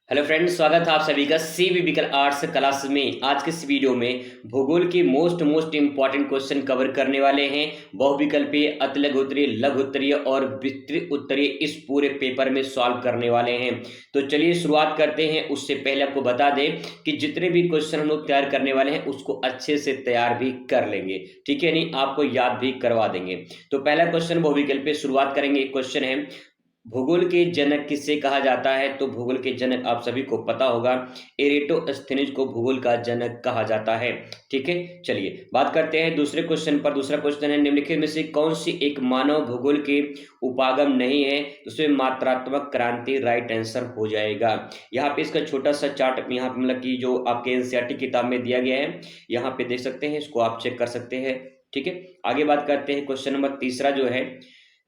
Hello friends, स्वागत है आप सभी का सीवीबीकल आर्ट्स क्लास में। आज के इस वीडियो में भूगोल के मोस्ट इंपॉर्टेंट क्वेश्चन कवर करने वाले हैं। बहुविकल्पीय, अतिलघु उत्तरीय, लघु उत्तरीय और विस्तृत उत्तरीय इस पूरे पेपर में सॉल्व करने वाले हैं। तो चलिए शुरुआत करते हैं। उससे पहले आपको बता दें कि जितने भी क्वेश्चन हम लोग तैयार करने वाले हैं उसको अच्छे से तैयार भी कर लेंगे, ठीक है, नहीं आपको याद भी करवा देंगे। तो पहला क्वेश्चन बहुविकल्पीय शुरुआत करेंगे। एक क्वेश्चन है, भूगोल के जनक किसे कहा जाता है? तो भूगोल के जनक आप सभी को पता होगा, एरेटोस्थेनीज को भूगोल का जनक कहा जाता है। ठीक है, चलिए बात करते हैं दूसरे क्वेश्चन पर। दूसरा क्वेश्चन है, निम्नलिखित में से कौन सी एक मानव भूगोल के उपागम नहीं है? तो उसमें मात्रात्मक क्रांति राइट आंसर हो जाएगा। यहाँ पे इसका छोटा सा चार्ट यहाँ पे मतलब कि जो आपके एनसीईआरटी किताब में दिया गया है, यहाँ पे देख सकते हैं, इसको आप चेक कर सकते हैं। ठीक है, आगे बात करते हैं। क्वेश्चन नंबर तीसरा जो है,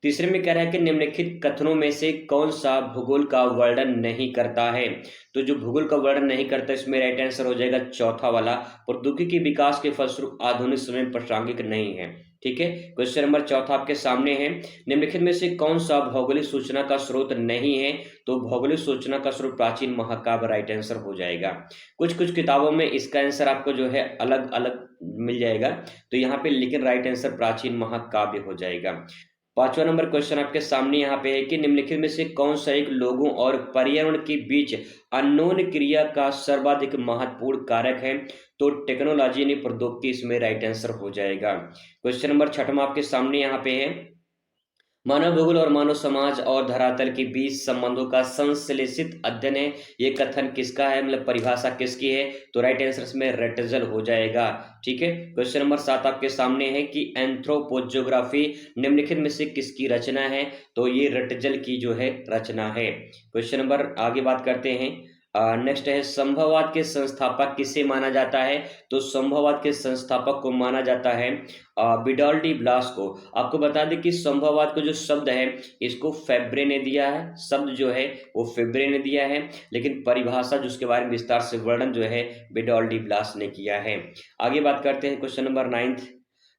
तीसरे में कह रहा है कि निम्नलिखित कथनों में से कौन सा भूगोल का वर्णन नहीं करता है? तो जो भूगोल का वर्णन नहीं करता, इसमें राइट आंसर हो जाएगा चौथा वाला, प्रौद्योगिकी के विकास के फलस्वरूप आधुनिक समय में प्रासंगिक नहीं है। ठीक है, क्वेश्चन नंबर चौथा आपके सामने है, निम्नलिखित में से कौन सा भौगोलिक सूचना का स्रोत नहीं है? तो भौगोलिक सूचना का स्रोत प्राचीन महाकाव्य राइट आंसर हो जाएगा। कुछ कुछ किताबों में इसका आंसर आपको जो है अलग अलग मिल जाएगा, तो यहाँ पे लेकिन राइट आंसर प्राचीन महाकाव्य हो जाएगा। पांचवा नंबर क्वेश्चन आपके सामने यहाँ पे है कि निम्नलिखित में से कौन सा एक लोगों और पर्यावरण के बीच अन्योन्य क्रिया का सर्वाधिक महत्वपूर्ण कारक है? तो टेक्नोलॉजी ने प्रौद्योगिकी इसमें राइट आंसर हो जाएगा। क्वेश्चन नंबर छठवां आपके सामने यहाँ पे है, मानव भूगोल और मानव समाज और धरातल के बीच संबंधों का संश्लेषित अध्ययन है। ये कथन किसका है, मतलब परिभाषा किसकी है? तो राइट आंसर इसमें रटजल हो जाएगा। ठीक है, क्वेश्चन नंबर 7 आपके सामने है कि एंथ्रोपोज्योग्राफी निम्नलिखित में से किसकी रचना है? तो ये रटजल की जो है रचना है। क्वेश्चन नंबर आगे बात करते हैं। नेक्स्ट है, संभववाद के संस्थापक किसे माना जाता है? तो संभववाद के संस्थापक को माना जाता है विडॉल्ड डी ब्लास को। आपको बता दें कि संभववाद को जो शब्द है इसको फेब्रे ने दिया है, शब्द जो है वो फेब्रे ने दिया है, लेकिन परिभाषा जिसके बारे में विस्तार से वर्णन जो है विडॉल्ड डी ब्लास ने किया है। आगे बात करते हैं क्वेश्चन नंबर 9।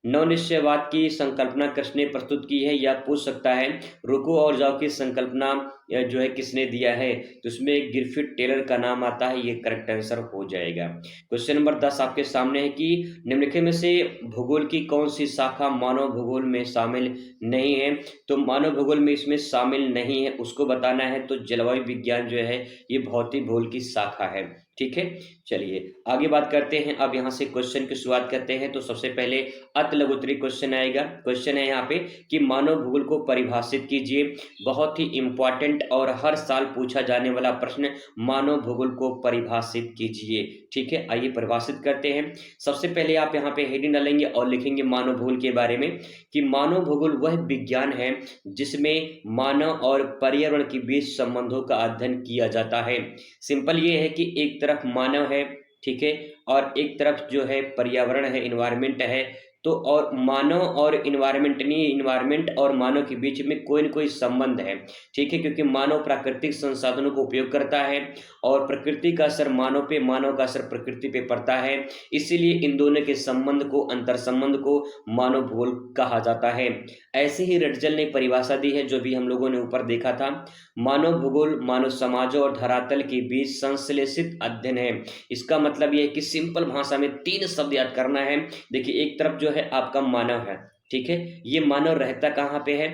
नवनिश्चयवाद की संकल्पना किसने प्रस्तुत की है? या पूछ सकता है रुको और जाओ की संकल्पना जो है किसने दिया है? तो इसमें गिरफिट टेलर का नाम आता है, ये करेक्ट आंसर हो जाएगा। क्वेश्चन नंबर 10 आपके सामने है कि निम्नलिखित में से भूगोल की कौन सी शाखा मानव भूगोल में शामिल नहीं है? तो मानव भूगोल में इसमें शामिल नहीं है, उसको बताना है। तो जलवायु विज्ञान जो है ये भौतिक भूगोल की शाखा है। ठीक है, चलिए आगे बात करते हैं। अब यहाँ से क्वेश्चन की शुरुआत करते हैं। तो सबसे पहले अतिलघु उत्तरीय क्वेश्चन आएगा। क्वेश्चन है यहाँ पे कि मानव भूगोल को परिभाषित कीजिए। बहुत ही इंपॉर्टेंट और हर साल पूछा जाने वाला प्रश्न, मानव भूगोल को परिभाषित कीजिए। ठीक है, आइए परिभाषित करते हैं। सबसे पहले आप यहाँ पे हेडिंग डालेंगे और लिखेंगे मानव भूगोल के बारे में कि मानव भूगोल वह विज्ञान है जिसमें मानव और पर्यावरण के बीच संबंधों का अध्ययन किया जाता है। सिंपल ये है कि एक तरफ मानव है, ठीक है, और एक तरफ जो है पर्यावरण है, इन्वायरमेंट है। तो और मानव और इन्वायरमेंट नहीं, इन्वायरमेंट और मानव के बीच में कोई न कोई संबंध है। ठीक है, क्योंकि मानव प्राकृतिक संसाधनों को उपयोग करता है और प्रकृति का असर मानव पे, मानव का असर प्रकृति पे पड़ता है। इसीलिए इन दोनों के संबंध को, अंतर संबंध को मानव भूगोल कहा जाता है। ऐसे ही रटजल ने परिभाषा दी है जो भी हम लोगों ने ऊपर देखा था। मानव भूगोल मानव समाजों और धरातल के बीच संश्लेषित अध्ययन है। इसका मतलब यह है कि सिंपल भाषा में 3 शब्द याद करना है। देखिए, एक तरफ जो है आपका मानव है, ठीक है, ये मानव रहता कहाँ पे है?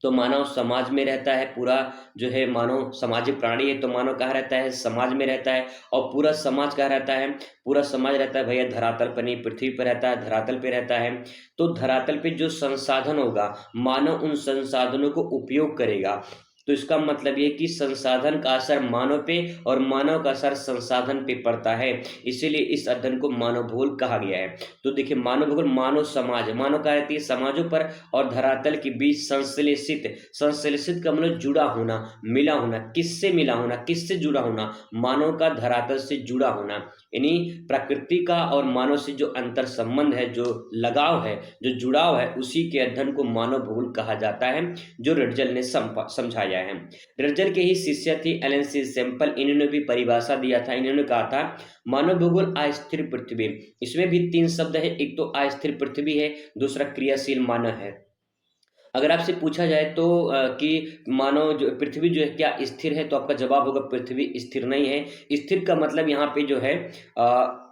तो मानव समाज में रहता है। पूरा जो है मानव सामाजिक प्राणी है, तो मानव कहाँ रहता है? समाज में रहता है। और पूरा समाज कहाँ रहता है? पूरा समाज रहता है भैया धरातल पर नहीं, पृथ्वी पर रहता है, धरातल पे रहता है। तो धरातल पे जो संसाधन होगा, मानव उन संसाधनों को उपयोग करेगा। तो इसका मतलब ये कि संसाधन का असर मानव पे और मानव का असर संसाधन पे पड़ता है। इसीलिए इस अध्ययन को मानव भूगोल कहा गया है। तो देखिए, मानव भूगोल मानव समाज, मानव क्या रहती है? समाजों पर और धरातल के बीच संश्लेषित, संश्लेषित का मतलब जुड़ा होना, मिला होना। किससे मिला होना? किससे जुड़ा होना? मानव का धरातल से जुड़ा होना, यानी प्रकृति का और मानव से जो अंतर संबंध है, जो लगाव है, जो जुड़ाव है, उसी के अध्ययन को मानव भूगोल कहा जाता है, जो रटजल ने समझाया है। रटजल के ही शिष्य थे एलन सी सैंपल, इन्होंने भी परिभाषा दिया था। इन्होंने कहा था मानव भूगोल अस्थिर पृथ्वी। इसमें भी 3 शब्द है, एक तो अस्थिर पृथ्वी है, दूसरा क्रियाशील मानव है। अगर आपसे पूछा जाए तो कि मानो जो पृथ्वी जो है क्या स्थिर है, तो आपका जवाब होगा पृथ्वी स्थिर नहीं है। स्थिर का मतलब यहाँ पे जो है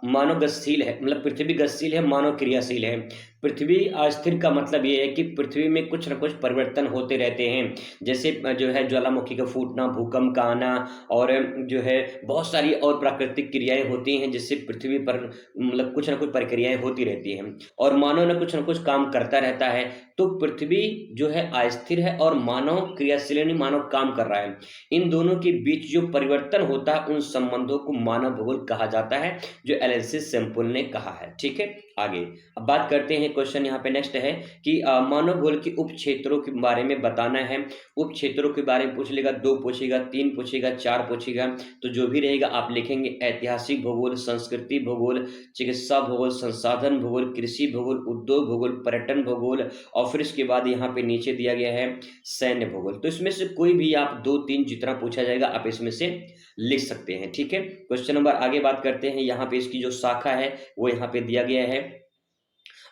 मानो गतिशील है, मतलब पृथ्वी गतिशील है, मानो क्रियाशील है। पृथ्वी अस्थिर का मतलब ये है कि पृथ्वी में कुछ न कुछ परिवर्तन होते रहते हैं, जैसे जो है ज्वालामुखी का फूटना, भूकंप का आना, और जो है बहुत सारी और प्राकृतिक क्रियाएं होती हैं जिससे पृथ्वी पर मतलब कुछ न कुछ प्रक्रियाएं होती रहती हैं, और मानव न कुछ काम करता रहता है। तो पृथ्वी जो है अस्थिर है और मानव क्रियाशील यानी मानव काम कर रहा है। इन दोनों के बीच जो परिवर्तन होता है उन संबंधों को मानव भूगोल कहा जाता है, जो एलेक्सिस सैम्पल ने कहा है। ठीक है, आगे अब बात करते हैं। क्वेश्चन यहाँ पे नेक्स्ट है कि मानव भूगोल के उप क्षेत्रों के बारे में बताना है। उप क्षेत्रों के बारे में पूछ लेगा, 2 पूछेगा, 3 पूछेगा, 4 पूछेगा, तो जो भी रहेगा आप लिखेंगे ऐतिहासिक भूगोल, संस्कृति भूगोल, चिकित्सा भूगोल, संसाधन भूगोल, कृषि भूगोल, उद्योग भूगोल, पर्यटन भूगोल, और फिर इसके बाद यहाँ पे नीचे दिया गया है सैन्य भूगोल। तो इसमें से कोई भी आप 2-3 जितना पूछा जाएगा आप इसमें से लिख सकते हैं। ठीक है, क्वेश्चन नंबर आगे बात करते हैं। यहाँ पे इसकी जो शाखा है वो यहाँ पे दिया गया है।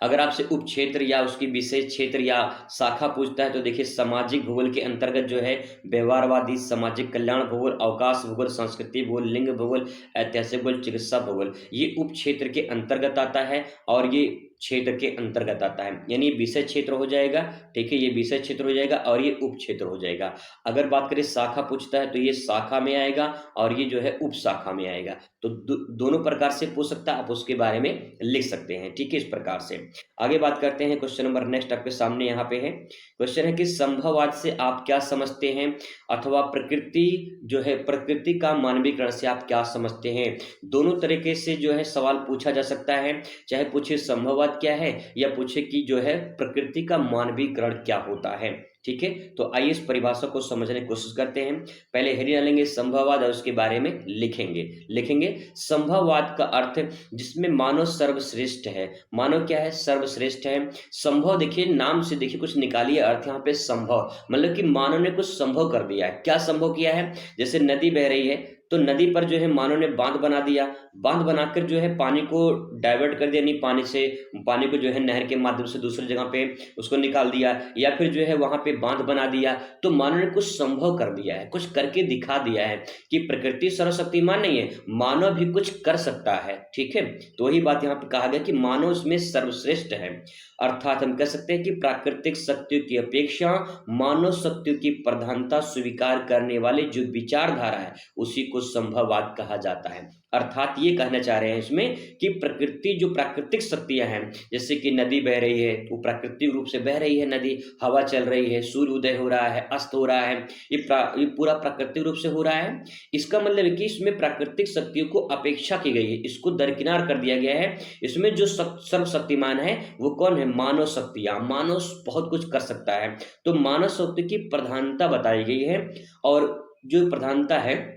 अगर आपसे उप क्षेत्र या उसकी विशेष क्षेत्र या शाखा पूछता है तो देखिए सामाजिक भूगोल के अंतर्गत जो है व्यवहारवादी, सामाजिक कल्याण भूगोल, अवकाश भूगोल, संस्कृति भूगोल, लिंग भूगोल, ऐतिहासिक भूगोल, चिकित्सा भूगोल, ये उप क्षेत्र के अंतर्गत आता है और ये क्षेत्र के अंतर्गत आता है, यानी विषय क्षेत्र हो जाएगा। ठीक है, ये विषय क्षेत्र हो जाएगा और ये उप क्षेत्र हो जाएगा। अगर बात करें शाखा पूछता है तो ये शाखा में आएगा और ये जो है उप शाखा में आएगा। तो दोनों प्रकार से पूछ सकता है, आप उसके बारे में लिख सकते हैं। ठीक है, इस प्रकार से आगे बात करते हैं। क्वेश्चन नंबर नेक्स्ट आपके सामने यहाँ पे है। क्वेश्चन है कि संभववाद से आप क्या समझते हैं, अथवा प्रकृति जो है, प्रकृति का मानवीकरण से आप क्या समझते हैं। दोनों तरीके से जो है सवाल पूछा जा सकता है, चाहे पूछे संभववाद क्या है या पूछे कि जो है प्रकृति का मानवीकरण क्या होता है। ठीक है, तो आइए इस परिभाषा को समझने की कोशिश करते हैं। पहले हेडिंग डालेंगे संभववाद और उसके बारे में लिखेंगे संभववाद का अर्थ जिसमें मानव सर्वश्रेष्ठ है। मानव क्या है, सर्वश्रेष्ठ है। संभव देखिए नाम से देखिए कुछ निकालिए अर्थ, यहाँ पे संभव मतलब कि मानव ने कुछ संभव कर दिया है। क्या संभव किया है, जैसे नदी बह रही है तो नदी पर जो है मानव ने बांध बना दिया, बांध बनाकर जो है पानी को डाइवर्ट कर दिया, नहीं पानी को जो है नहर के माध्यम से दूसरी जगह पे उसको निकाल दिया, या फिर जो है वहां पे बांध बना दिया। तो मानव ने कुछ संभव कर दिया है, कुछ करके दिखा दिया है कि प्रकृति सर्वशक्तिमान नहीं है, मानव भी कुछ कर सकता है। ठीक है, तो वही बात यहाँ पे कहा गया कि मानव इसमें सर्वश्रेष्ठ है। अर्थात हम कह सकते हैं कि प्राकृतिक शक्तियों की अपेक्षा मानव शक्तियों की प्रधानता स्वीकार करने वाले जो विचारधारा है उसी को संभववाद कहा जाता है। अर्थात ये कहना चाह रहे हैं इसमें कि प्रकृति जो प्राकृतिक शक्तियां हैं, जैसे कि नदी बह रही है वो प्राकृतिक रूप से बह रही है, नदी हवा चल रही है, सूर्य उदय हो रहा है, अस्त हो रहा है, ये पूरा प्राकृतिक रूप से हो रहा है। इसका मतलब है कि इसमें प्राकृतिक शक्तियों को अपेक्षा की गई है, इसको दरकिनार कर दिया गया है। इसमें जो सर्वशक्तिमान है वो कौन है, मानव शक्तियां। मानव बहुत कुछ कर सकता है, तो मानव शक्ति की प्रधानता बताई गई है, और जो प्रधानता है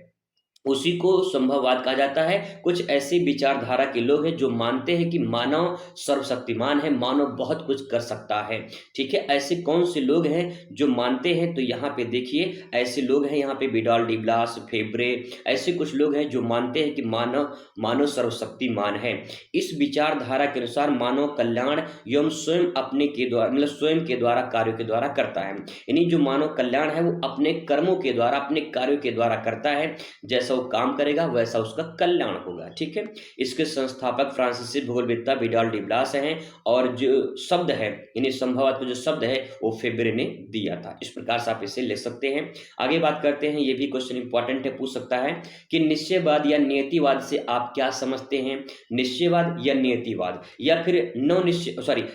उसी को संभववाद कहा जाता है। कुछ ऐसी विचारधारा के लोग हैं जो मानते हैं कि मानव सर्वशक्तिमान है, मानव बहुत कुछ कर सकता है। ठीक है, ऐसे कौन से लोग हैं जो मानते हैं, तो यहाँ पे देखिए ऐसे लोग हैं, यहाँ पे विडाल डी ब्लास, फेब्रे, ऐसे कुछ लोग हैं जो मानते हैं कि मानव सर्वशक्तिमान है। इस विचारधारा के अनुसार मानव कल्याण एवं स्वयं अपने के द्वारा मतलब स्वयं के द्वारा कार्यों के द्वारा करता है, यानी जो मानव कल्याण है वो अपने कर्मों के द्वारा, अपने कार्यों के द्वारा करता है। जैसा वो काम करेगा वैसा उसका कल्याण होगा। ठीक है, इसके संस्थापक फ्रांसीसी भूगोलवेत्ता विडाल डी ब्लास हैं, और जो शब्द है यानी संभववाद का जो शब्द है वो फेब्रे ने दिया था। इस प्रकार से आप इसे लिख सकते हैं। आगे बात करते हैं, ये भी क्वेश्चन इंपॉर्टेंट है, पूछ सकता है कि निश्चयवाद या नियतिवाद से आप क्या समझते हैं। निश्चयवाद या नियतिवाद, या फिर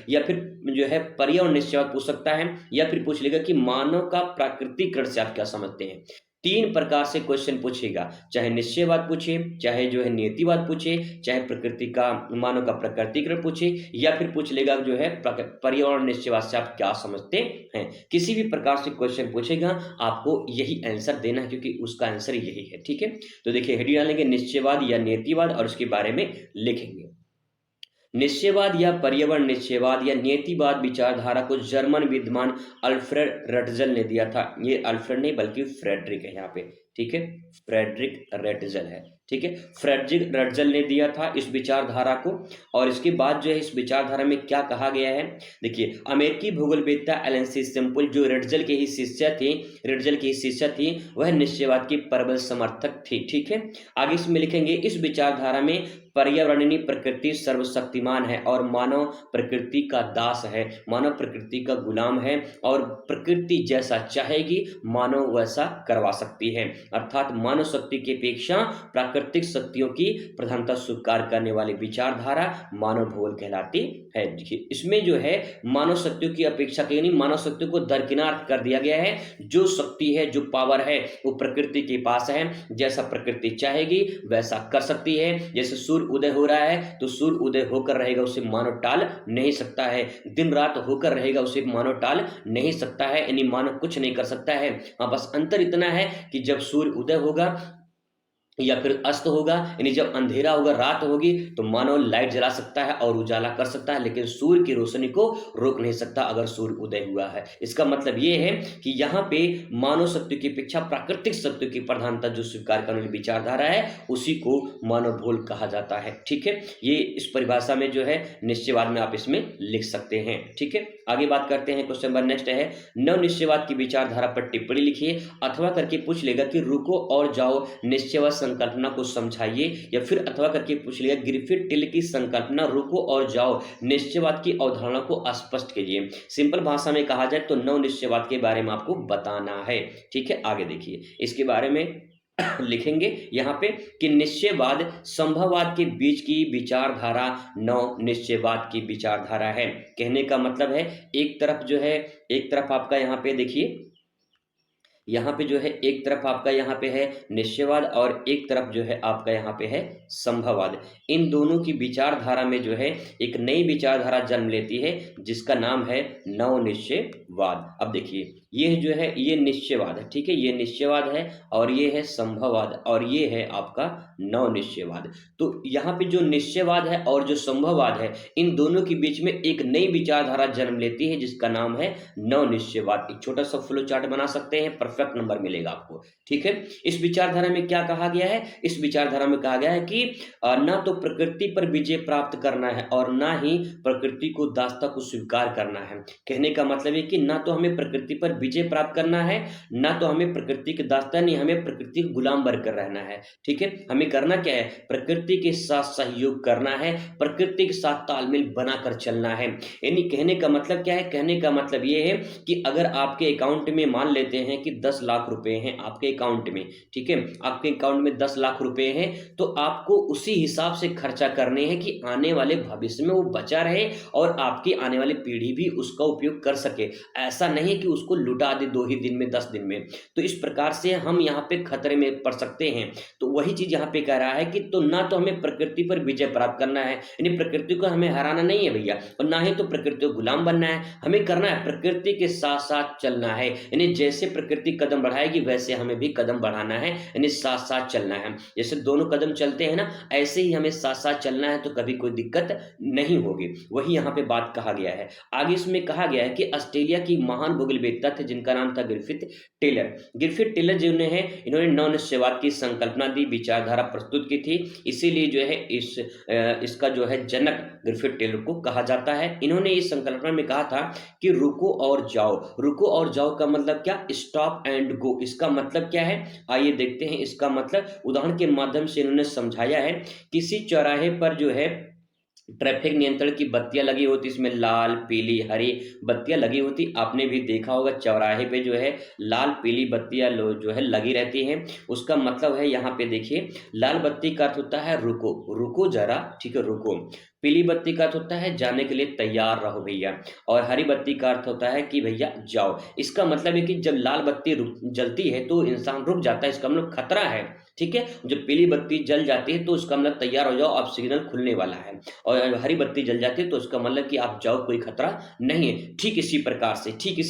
या फिर जो है पर्यावरण निश्चयवाद पूछ सकता है, या फिर पूछ लेगा कि मानव का प्राकृतिकरण से आप क्या समझते हैं। 3 प्रकार से क्वेश्चन पूछेगा, चाहे निश्चयवाद पूछे, चाहे जो है नियतिवाद पूछे, चाहे प्रकृति का मानव का प्रकृतिकरण पूछे, या फिर पूछ लेगा जो है पर्यावरण निश्चयवाद से आप क्या समझते हैं। किसी भी प्रकार से क्वेश्चन पूछेगा आपको यही आंसर देना है, क्योंकि उसका आंसर यही है। ठीक है, तो देखिए हेडिंग डालेंगे निश्चयवाद या नियतिवाद और उसके बारे में लिखेंगे। निश्चयवाद या पर्यावरण निश्चयवाद या नियतिवाद विचारधारा को जर्मन विद्वान अल्फ्रेड रटजल ने दिया था। ये अल्फ्रेड नहीं बल्कि फ्रेडरिक है यहाँ पे। ठीक है, फ्रेडरिक रेटजल है। ठीक है, फ्रेडरिक रेटजल ने दिया था इस विचारधारा को। और इसके बाद जो है इस विचारधारा में क्या कहा गया है, देखिए, अमेरिकी भूगोलवेत्ता एलन सी सिंपल जो रेटजल की ही शिष्य थी, वह निश्चयवाद की प्रबल समर्थक थी। ठीक है, आगे इसमें लिखेंगे, इस विचारधारा में पर्यावरणीय प्रकृति सर्वशक्तिमान है और मानव प्रकृति का दास है, मानव प्रकृति का गुलाम है, और प्रकृति जैसा चाहेगी मानव वैसा करवा सकती है। अर्थात मानव शक्ति की अपेक्षा प्राकृतिक शक्तियों की प्रधानता स्वीकार करने वाली विचारधारा मानव भूगोल कहलाती है। देखिए, इसमें जो है मानव शक्तियों की अपेक्षा के नहीं, मानव शक्तियों को दरकिनार कर दिया गया है। जो शक्ति है, जो पावर है, वो प्रकृति के पास है, जैसा प्रकृति चाहेगी वैसा कर सकती है। जैसे सूर्य उदय हो रहा है तो सूर्य उदय होकर रहेगा, उसे मानव टाल नहीं सकता है। दिन रात होकर रहेगा, उसे मानव टाल नहीं सकता है, यानी मानव कुछ नहीं कर सकता है। हाँ, बस अंतर इतना है कि जब सूर्य उदय होगा या फिर अस्त होगा, यानी जब अंधेरा होगा, रात होगी, तो मानव लाइट जला सकता है और उजाला कर सकता है, लेकिन सूर्य की रोशनी को रोक नहीं सकता अगर सूर्य उदय हुआ है। इसका मतलब ये है कि यहाँ पे मानव शक्ति की अपेक्षा प्राकृतिक शक्ति की प्रधानता जो स्वीकार करने वाली विचारधारा है, उसी को मानव भूगोल कहा जाता है। ठीक है, ये इस परिभाषा में जो है निश्चयवाद में आप इसमें लिख सकते हैं। ठीक है, आगे बात करते हैं। क्वेश्चन नंबर नेक्स्ट है, नव निश्चयवाद की विचारधारा पर टिप्पणी लिखिए। अथवा करके पूछ लेगा कि रुको और जाओ निश्चयवाद संकल्पना को समझाइए, या फिर अथवा करके पूछ लेगा ग्रिफिथ टिल की संकल्पना रुको और जाओ निश्चयवाद की अवधारणा को स्पष्ट कीजिए। सिंपल भाषा में कहा जाए तो नव निश्चयवाद के बारे में आपको बताना है। ठीक है, आगे देखिए, इसके बारे में लिखेंगे यहाँ पे कि निश्चयवाद संभववाद के बीच की विचारधारा नव निश्चयवाद की विचारधारा है। कहने का मतलब है, एक तरफ आपका यहाँ पे देखिए, यहाँ पे जो है एक तरफ आपका यहाँ पे है निश्चयवाद और एक तरफ जो है आपका यहाँ पे है संभववाद। इन दोनों की विचारधारा में जो है एक नई विचारधारा जन्म लेती है जिसका नाम है नव निश्चयवाद। अब देखिए, ये जो है ये निश्चयवाद है। ठीक है, ये निश्चयवाद है और ये है संभववाद और ये है आपका नव निश्चयवाद। तो यहाँ पे जो निश्चयवाद है और जो संभववाद है, इन दोनों के बीच में एक नई विचारधारा जन्म लेती है जिसका नाम है नव निश्चयवाद। एक छोटा सा फ्लो चार्ट बना सकते हैं, परफेक्ट नंबर मिलेगा आपको। ठीक है, इस विचारधारा में क्या कहा गया है, इस विचारधारा में कहा गया है कि ना तो प्रकृति पर विजय प्राप्त करना है और ना ही प्रकृति को दासता को स्वीकार करना है। कहने का मतलब है कि ना तो हमें प्रकृति पर विजय प्राप्त करना है, ना तो हमें प्रकृति के दासता, नहीं हमें प्रकृति को गुलाम बनकर रहना है। ठीक है, हमें करना क्या है, प्रकृति के साथ सहयोग करना है, प्रकृति के साथ तालमेल बनाकर चलना है। यानी कहने का मतलब क्या है, कहने का मतलब ये है कि अगर आपके अकाउंट में मान लेते हैं कि 10 लाख रुपए हैं आपके अकाउंट में, ठीक है, आपके अकाउंट में 10 लाख रुपए हैं, तो आपको उसी हिसाब से खर्चा करने हैं कि आने वाले भविष्य में वो बचा रहे और आपकी आने वाली पीढ़ी भी उसका उपयोग कर सके। ऐसा नहीं कि उसको लुटा दे 2 ही दिन में, 10 दिन में। तो इस प्रकार से हम यहाँ पे खतरे में पड़ सकते हैं। तो वही चीज यहाँ पे कह रहा है कि तो ना तो हमें प्रकृति पर विजय प्राप्त करना है, यानी प्रकृति को हमें हराना नहीं है भैया, और ना ही तो प्रकृति को गुलाम बनना है। हमें करना है प्रकृति के साथ साथ चलना है, यानी जैसे प्रकृति कदम बढ़ाएगी वैसे हमें भी कदम बढ़ाना है, यानी साथ साथ चलना है। जैसे दोनों कदम चलते हैं ना, ऐसे ही हमें साथ साथ चलना है, तो कभी कोई दिक्कत नहीं होगी। वही यहाँ पे बात कहा गया है। आगे इसमें कहा गया है कि ऑस्ट्रेलिया की महान भूगोलवेत्ता थे जिनका नाम था ग्रिफिथ टेलर। ग्रिफिथ टेलर जो है इन्होंने नव निश्चयवाद की संकल्पना दी, विचारधारा प्रस्तुत की थी, इसीलिए जो है इसका जो है जनक ग्रिफिथ टेलर को कहा जाता है। इन्होंने इस संकल्पना में कहा था कि रुको और जाओ। रुको और जाओ का मतलब क्या, स्टॉप एंड गो। इसका मतलब क्या है, आइए देखते हैं इसका मतलब। उदाहरण के माध्यम से इन्होंने समझाया है, किसी चौराहे पर जो है ट्रैफिक नियंत्रण की बत्तियां लगी होती, इसमें लाल पीली हरी बत्तियां लगी होती। आपने भी देखा होगा चौराहे पे जो है लाल पीली बत्तियां जो है लगी रहती हैं। उसका मतलब है, यहाँ पे देखिए, लाल बत्ती का अर्थ होता है रुको, रुको जरा, ठीक है, रुको। पीली बत्ती का अर्थ होता है जाने के लिए तैयार रहो भैया, और हरी बत्ती का अर्थ होता है कि भैया जाओ। इसका मतलब है कि जब लाल बत्ती जलती है तो इंसान रुक जाता है, इसका मतलब खतरा है। ठीक है। जब पीली बत्ती जल जाती है तो उसका मतलब तैयार हो जाओ, अब सिग्नल खुलने वाला है, और हरी बत्ती जल जाती है तो उसका मतलब कि आप जाओ, कोई खतरा नहीं है। ठीक इसी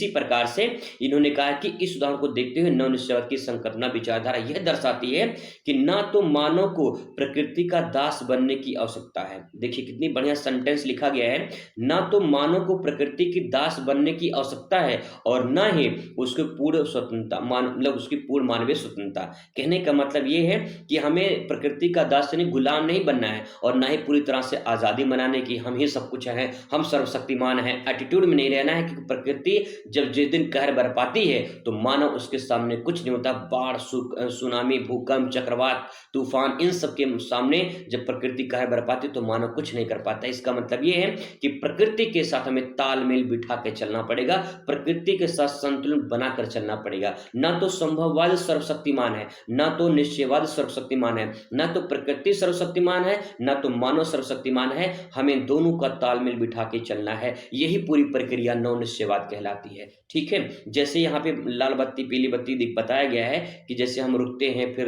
प्रकार से इन्होंने कहा कि इस उदाहरण को देखते हुए नवनिश्चयवाद की संकल्पना विचारधारा यह दर्शाती है कि ना तो मानव को प्रकृति का दास बनने की आवश्यकता है। देखिए कितनी बढ़िया सेंटेंस लिखा गया है, ना तो मानव को प्रकृति की दास बनने की आवश्यकता है और ना ही उसके पूर्ण स्वतंत्रता मतलब उसकी पूर्ण मानवीय स्वतंत्रता। कहने का मतलब ये है कि हमें प्रकृति का दास यानी गुलाम नहीं बनना है और ना ही पूरी तरह से आज़ादी मनाने की, हम ही सब कुछ हैं, हम सर्वशक्तिमान हैं, एटीट्यूड में नहीं रहना है। कि प्रकृति जब जिस दिन कहर बरपाती है तो मानव उसके सामने कुछ नहीं होता। बाढ़, सुनामी, भूकंप, चक्रवात, तूफान, इन सब के सामने जब प्रकृति कहर बरपाती तो मानव कुछ नहीं कर पाता। इसका मतलब ये है कि प्रकृति के साथ हमें तालमेल बिठा के चलना पड़ेगा, प्रकृति के साथ संतुलन बनाकर चलना पड़ेगा। ना तो संभववाद सर्वशक्तिमान है, ना तो निश्चयवाद सर्वशक्तिमान है, ना तो प्रकृति सर्वशक्तिमान है, ना तो मानव सर्वशक्तिमान है। हमें दोनों का तालमेल बिठा के चलना है। यही पूरी प्रक्रिया नव निश्चयवाद कहलाती है। ठीक है। जैसे यहाँ पे लाल बत्ती पीली बत्ती बताया गया है कि जैसे हम रुकते हैं, फिर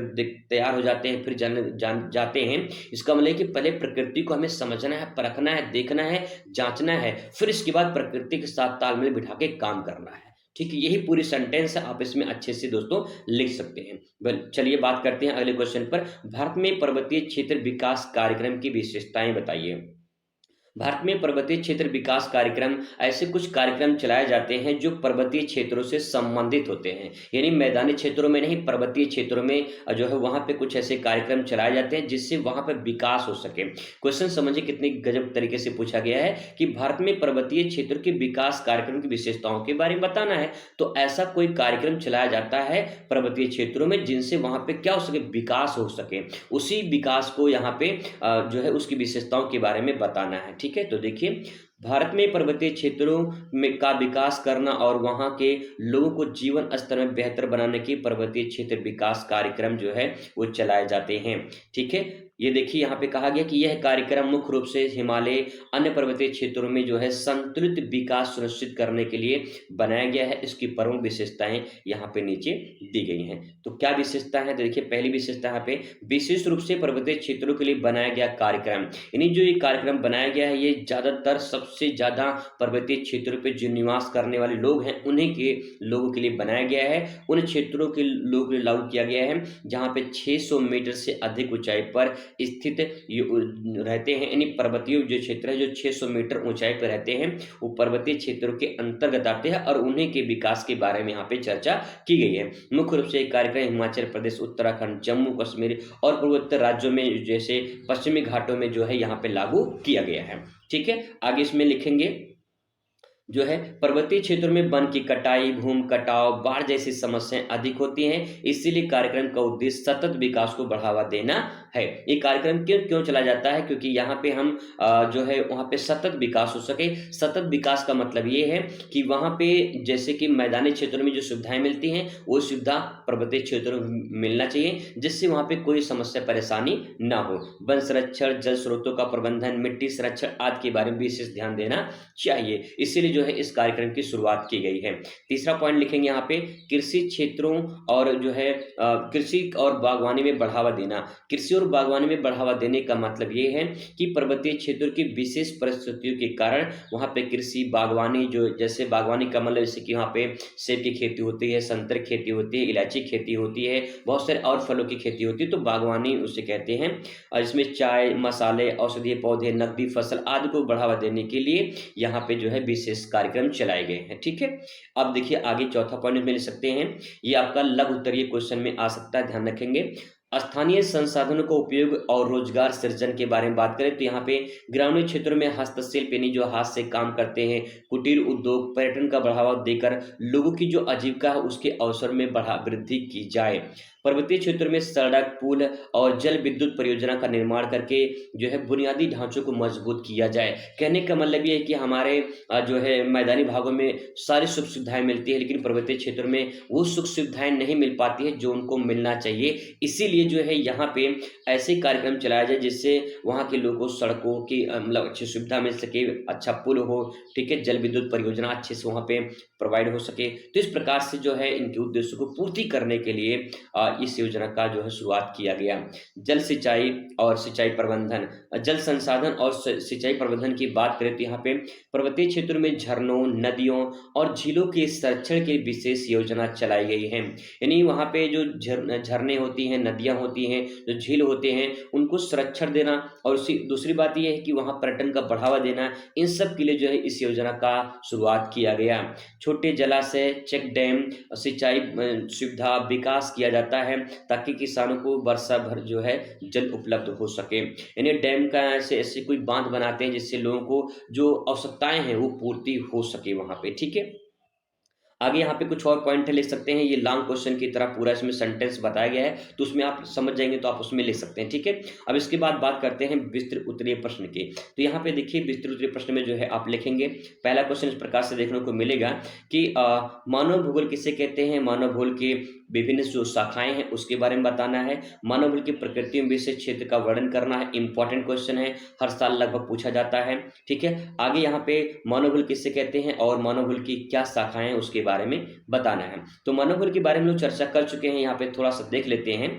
तैयार हो जाते हैं, फिर जाते हैं। इसका मतलब है कि पहले प्रकृति को हमें समझना है, परखना है, देखना है, जांचना है, फिर इसके बाद प्रकृति के साथ तालमेल बिठा के काम करना है। ठीक है। यही पूरी सेंटेंस है, आप इसमें अच्छे से दोस्तों लिख सकते हैं। वेल चलिए बात करते हैं अगले क्वेश्चन पर। भारत में पर्वतीय क्षेत्र विकास कार्यक्रम की विशेषताएं बताइए। भारत में पर्वतीय क्षेत्र विकास कार्यक्रम, ऐसे कुछ कार्यक्रम चलाए जाते हैं जो पर्वतीय क्षेत्रों से संबंधित होते हैं, यानी मैदानी क्षेत्रों में नहीं, पर्वतीय क्षेत्रों में जो है वहां पे कुछ ऐसे कार्यक्रम चलाए जाते हैं जिससे वहां पे विकास हो सके। क्वेश्चन समझिए कितनी गजब तरीके से पूछा गया है कि भारत में पर्वतीय क्षेत्र के विकास कार्यक्रम की विशेषताओं के बारे में बताना है। तो ऐसा कोई कार्यक्रम चलाया जाता है पर्वतीय क्षेत्रों में जिनसे वहां पे क्या हो सके, विकास हो सके। उसी विकास को यहाँ पे जो है उसकी विशेषताओं के बारे में बताना है। ठीक है। तो देखिए भारत में पर्वतीय क्षेत्रों में का विकास करना और वहां के लोगों को जीवन स्तर में बेहतर बनाने की पर्वतीय क्षेत्र विकास कार्यक्रम जो है वो चलाए जाते हैं। ठीक है। ये देखिए यहाँ पे कहा गया कि यह कार्यक्रम मुख्य रूप से हिमालय, अन्य पर्वतीय क्षेत्रों में जो है संतुलित विकास सुनिश्चित करने के लिए बनाया गया है। इसकी प्रमुख विशेषताएं यहाँ पे नीचे दी गई हैं। तो क्या विशेषता है, तो देखिए पहली विशेषता यहाँ पे विशेष रूप से पर्वतीय क्षेत्रों के लिए बनाया गया कार्यक्रम, यानी जो ये कार्यक्रम बनाया गया है ये ज्यादातर सबसे ज्यादा पर्वतीय क्षेत्रों पे जो निवास करने वाले लोग हैं उन्हीं के लोगों के लिए बनाया गया है। उन क्षेत्रों के लोगों के लिए लागू किया गया है जहाँ पे 600 मीटर से अधिक ऊंचाई पर स्थित रहते हैं, यानी पर्वतीय जो क्षेत्र है जो 600 मीटर ऊंचाई पर रहते हैं वो पर्वतीय क्षेत्रों के अंतर्गत आते हैं और उन्हीं के विकास के बारे में यहाँ पे चर्चा की गई है। मुख्य रूप से एक कार्यक्रम हिमाचल प्रदेश, उत्तराखंड, जम्मू कश्मीर और पूर्वोत्तर राज्यों में जैसे पश्चिमी घाटों में जो है यहाँ पे लागू किया गया है। ठीक है। आगे इसमें लिखेंगे जो है पर्वतीय क्षेत्रों में वन की कटाई, भूमि कटाव, बाढ़ जैसी समस्याएं अधिक होती हैं, इसीलिए कार्यक्रम का उद्देश्य सतत विकास को बढ़ावा देना है। ये कार्यक्रम क्यों क्यों चला जाता है, क्योंकि यहाँ पे हम जो है वहाँ पे सतत विकास हो सके। सतत विकास का मतलब ये है कि वहाँ पे जैसे कि मैदानी क्षेत्रों में जो सुविधाएं मिलती हैं वो सुविधा पर्वतीय क्षेत्रों में मिलना चाहिए जिससे वहाँ पे कोई समस्या परेशानी ना हो। वन संरक्षण, जल स्रोतों का प्रबंधन, मिट्टी संरक्षण आदि के बारे में विशेष ध्यान देना चाहिए, इसीलिए जो है इस कार्यक्रम की शुरुआत की गई है। तीसरा पॉइंट लिखेंगे यहाँ पे कृषि क्षेत्रों और जो है कृषि और बागवानी में बढ़ावा देना। कृषि और बागवानी में बढ़ावा देने का मतलब ये है कि पर्वतीय क्षेत्रों की विशेष परिस्थितियों के कारण वहाँ पे कृषि बागवानी, जो जैसे बागवानी का मतलब जैसे कि वहाँ पे सेब की खेती होती है, संतरे की खेती होती है, इलायची की खेती होती है, बहुत सारे और फलों की खेती होती है, तो बागवानी उसे कहते हैं। और इसमें चाय, मसाले, औषधीय पौधे, नकदी फसल आदि को बढ़ावा देने के लिए यहाँ पे जो है विशेष कार्यक्रम चलाए गए हैं। ठीक है। अब देखिए आगे चौथा पॉइंट में ले सकते हैं, ये आपका लघु उत्तरीय क्वेश्चन में आ सकता है, ध्यान रखेंगे। स्थानीय संसाधनों का उपयोग और रोजगार सृजन के बारे में बात करें तो यहाँ पे ग्रामीण क्षेत्रों में हस्तशिल्प यानी जो हाथ से काम करते हैं, कुटीर उद्योग, पर्यटन का बढ़ावा देकर लोगों की जो आजीविका है उसके अवसर में वृद्धि की जाए। पर्वतीय क्षेत्र में सड़क, पुल और जल विद्युत परियोजना का निर्माण करके जो है बुनियादी ढांचों को मजबूत किया जाए। कहने का मतलब ये है कि हमारे जो है मैदानी भागों में सारी सुख सुविधाएं मिलती है लेकिन पर्वतीय क्षेत्र में वो सुख सुविधाएं नहीं मिल पाती है जो उनको मिलना चाहिए। इसीलिए जो है यहाँ पे ऐसे कार्यक्रम चलाया जाए जिससे वहाँ के लोगों को सड़कों की मतलब अच्छी सुविधा मिल सके, अच्छा पुल हो, ठीक है, जल विद्युत परियोजना अच्छे से वहाँ पे प्रोवाइड हो सके। तो इस प्रकार से जो है इनके उद्देश्यों को पूर्ति करने के लिए इस योजना का जो है शुरुआत किया गया। जल सिंचाई और सिंचाई प्रबंधन, जल संसाधन और सिंचाई प्रबंधन की बात करें तो यहाँ पे पर्वतीय क्षेत्रों में झरनों, नदियों और झीलों के संरक्षण की विशेष योजना चलाई गई है। यानी वहाँ पे जो झरने होती हैं, नदियाँ होती हैं, जो झील होते हैं, उनको संरक्षण देना और उसी दूसरी बात ये है कि वहाँ पर्यटन का बढ़ावा देना, इन सब के लिए जो है इस योजना का शुरुआत किया गया। छोटे जलाशय, चेक डैम, सिंचाई सुविधा विकास किया जाता है ताकि किसानों को वर्षा भर जो है जल उपलब्ध हो सके। यानी डैम का ऐसे कोई बांध बनाते हैं जिससे लोगों को जो आवश्यकताएं हैं वो पूर्ति हो सके वहां पे। ठीक है, आगे यहाँ पे कुछ और पॉइंट लिख सकते हैं। ये लॉन्ग क्वेश्चन की तरह पूरा इसमें सेंटेंस बताया गया है, तो उसमें आप समझ जाएंगे तो आप उसमें लिख सकते हैं। ठीक है, अब इसके बाद बात करते हैं विस्तृत उत्तरीय प्रश्न की। तो यहाँ पे देखिए विस्तृत उत्तरीय प्रश्न में जो है आप लिखेंगे, पहला क्वेश्चन इस प्रकार से देखने को मिलेगा कि मानव भूगोल किसे कहते हैं, मानव भूगोल के विभिन्न जो शाखाएं हैं उसके बारे में बताना है, मानव भूगोल की प्रकृति में विशेष क्षेत्र का वर्णन करना है। इंपॉर्टेंट क्वेश्चन है, हर साल लगभग पूछा जाता है। ठीक है, आगे यहाँ पे मानव भूगोल किसे कहते हैं और मानव भूगोल की क्या शाखाएं हैं उसके बारे में बताना है। तो मानव भूगोल के बारे में लोग चर्चा कर चुके हैं, यहाँ पे थोड़ा सा देख लेते हैं।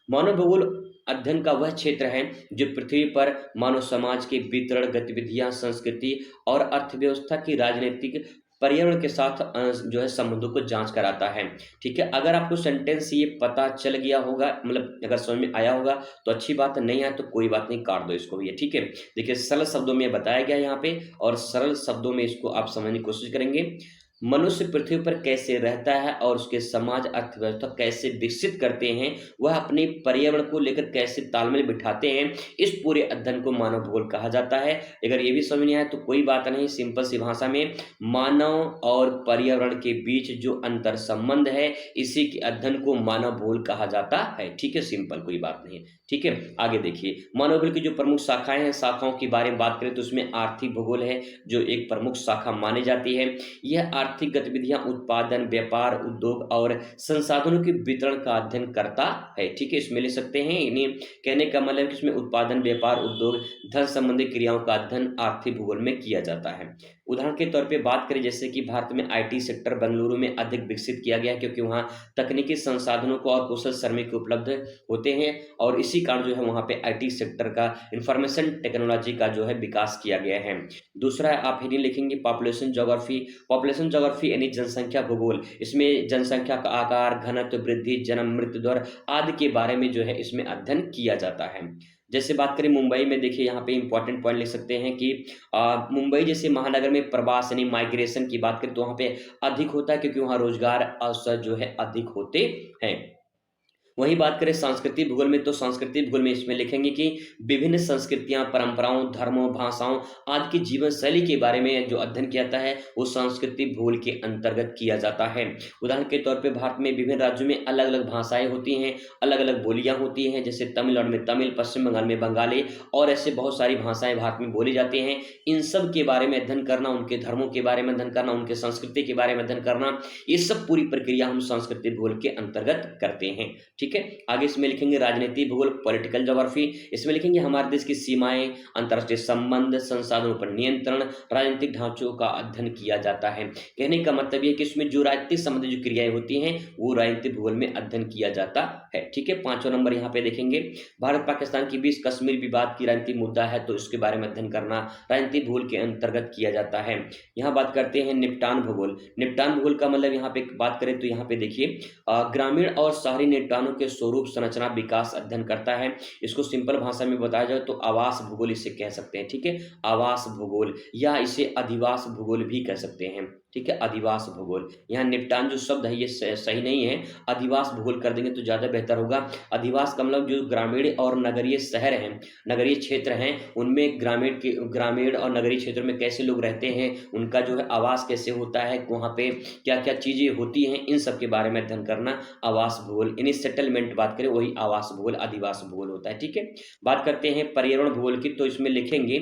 मानव भूगोल अध्ययन का वह क्षेत्र है जो पृथ्वी पर मानव समाज के वितरण, गतिविधियां, संस्कृति और अर्थव्यवस्था की राजनीतिक पर्यावरण के साथ जो है संबंधों को जांच कराता है। ठीक है, अगर आपको सेंटेंस ये पता चल गया होगा, मतलब अगर समझ में आया होगा तो अच्छी बात, नहीं आया तो कोई बात नहीं, काट दो इसको भैया। ठीक है, देखिए सरल शब्दों में बताया गया यहाँ पे और सरल शब्दों में इसको आप समझने की कोशिश करेंगे। मनुष्य पृथ्वी पर कैसे रहता है और उसके समाज अर्थव्यवस्था कैसे विकसित करते हैं, वह अपने पर्यावरण को लेकर कैसे तालमेल बिठाते हैं, इस पूरे अध्ययन को मानव भूगोल कहा जाता है। अगर ये भी समझ नहीं आया तो कोई बात नहीं, सिंपल सी भाषा में मानव और पर्यावरण के बीच जो अंतर संबंध है इसी के अध्ययन को मानव भूगोल कहा जाता है। ठीक है, सिंपल, कोई बात नहीं। ठीक है, आगे देखिए मानव भूगोल की जो प्रमुख शाखाएं हैं, शाखाओं के बारे में बात करें तो उसमें आर्थिक भूगोल है जो एक प्रमुख शाखा मानी जाती है। यह आर्थिक गतिविधियां, उत्पादन, व्यापार, उद्योग और संसाधनों के वितरण का अध्ययन करता है। ठीक है, इसमें ले सकते हैं, इन्हें कहने का मतलब कि इसमें उत्पादन, व्यापार, उद्योग, धन संबंधी क्रियाओं का अध्ययन आर्थिक भूगोल में किया जाता है। उदाहरण के तौर पे बात करें जैसे कि भारत में आईटी सेक्टर बेंगलुरु में अधिक विकसित किया गया है क्योंकि वहाँ तकनीकी संसाधनों को और कुशल श्रमिक उपलब्ध होते हैं और इसी कारण जो है वहाँ पे आईटी सेक्टर का, इंफॉर्मेशन टेक्नोलॉजी का जो है विकास किया गया है। दूसरा आप हिंदी लिखेंगे पॉपुलेशन ज्योग्राफी। पॉपुलेशन ज्योग्राफी यानी जनसंख्या भूगोल, इसमें जनसंख्या का आकार, घनत्व, वृद्धि, जन्म, मृत्यु दर आदि के बारे में जो है इसमें अध्ययन किया जाता है। जैसे बात करें मुंबई में, देखिए यहाँ पे इंपॉर्टेंट पॉइंट लिख सकते हैं कि मुंबई जैसे महानगर में प्रवास यानी माइग्रेशन की बात करें तो वहाँ पे अधिक होता है क्योंकि वहाँ रोजगार अवसर जो है अधिक होते हैं। वहीं बात करें सांस्कृतिक भूगोल में तो सांस्कृतिक भूगोल में इसमें लिखेंगे कि विभिन्न संस्कृतियां, परंपराओं, धर्मों, भाषाओं आदि की जीवन शैली के बारे में जो अध्ययन किया जाता है वो सांस्कृतिक भूगोल के अंतर्गत किया जाता है। उदाहरण के तौर पे भारत में विभिन्न राज्यों में अलग अलग भाषाएं होती हैं, अलग अलग बोलियां होती हैं, जैसे तमिलनाडु में तमिल, पश्चिम बंगाल में बंगाली और ऐसे बहुत सारी भाषाएं भारत में बोली जाती हैं। इन सब के बारे में अध्ययन करना, उनके धर्मों के बारे में अध्ययन करना, उनके संस्कृति के बारे में अध्ययन करना, ये सब पूरी प्रक्रिया हम सांस्कृतिक भूगोल के अंतर्गत करते हैं। ठीक है, आगे इसमें लिखेंगे राजनीति भूगोल, पॉलिटिकल ज्योग्राफी। इसमें लिखेंगे हमारे देश की सीमाएं, अंतर्राष्ट्रीय संबंध, संसाधनों पर नियंत्रण, राजनीतिक ढांचों का अध्ययन किया जाता है। कहने का मतलब ये कि इसमें जो राजनीतिक संबंधी जो क्रियाएं होती हैं वो राजनीतिक भूगोल में अध्ययन किया जाता है। ठीक है, 5वां नंबर यहाँ पे देखेंगे भारत पाकिस्तान के बीच कश्मीर विवाद की राजनीतिक मुद्दा है तो इसके बारे में अध्ययन करना राजनीतिक भूगोल के अंतर्गत किया जाता है। यहाँ बात करते हैं निपटान भूगोल। निपटान भूगोल का मतलब यहाँ पे बात करें तो यहाँ पे देखिए ग्रामीण और शहरी निपटानों के स्वरूप, संरचना, विकास अध्ययन करता है। इसको सिंपल भाषा में बताया जाए तो आवास भूगोल इसे कह सकते हैं। ठीक है, आवास भूगोल या इसे अधिवास भूगोल भी कह सकते हैं। ठीक है, अधिवास भूगोल। यहाँ निपटान जो शब्द है ये सही नहीं है, अधिवास भूगोल कर देंगे तो ज्यादा बेहतर होगा। अधिवास का मतलब जो ग्रामीण और नगरीय शहर हैं, नगरीय क्षेत्र हैं, उनमें ग्रामीण और नगरीय क्षेत्र में कैसे लोग रहते हैं, उनका जो है आवास कैसे होता है, वहाँ पे क्या क्या चीजें होती हैं, इन सब के बारे में अध्ययन करना आवास भूगोल। यानी सेटलमेंट बात करें वही आवास भूगोल, अधिवास भूगोल होता है। ठीक है, बात करते हैं पर्यावरण भूगोल की तो इसमें लिखेंगे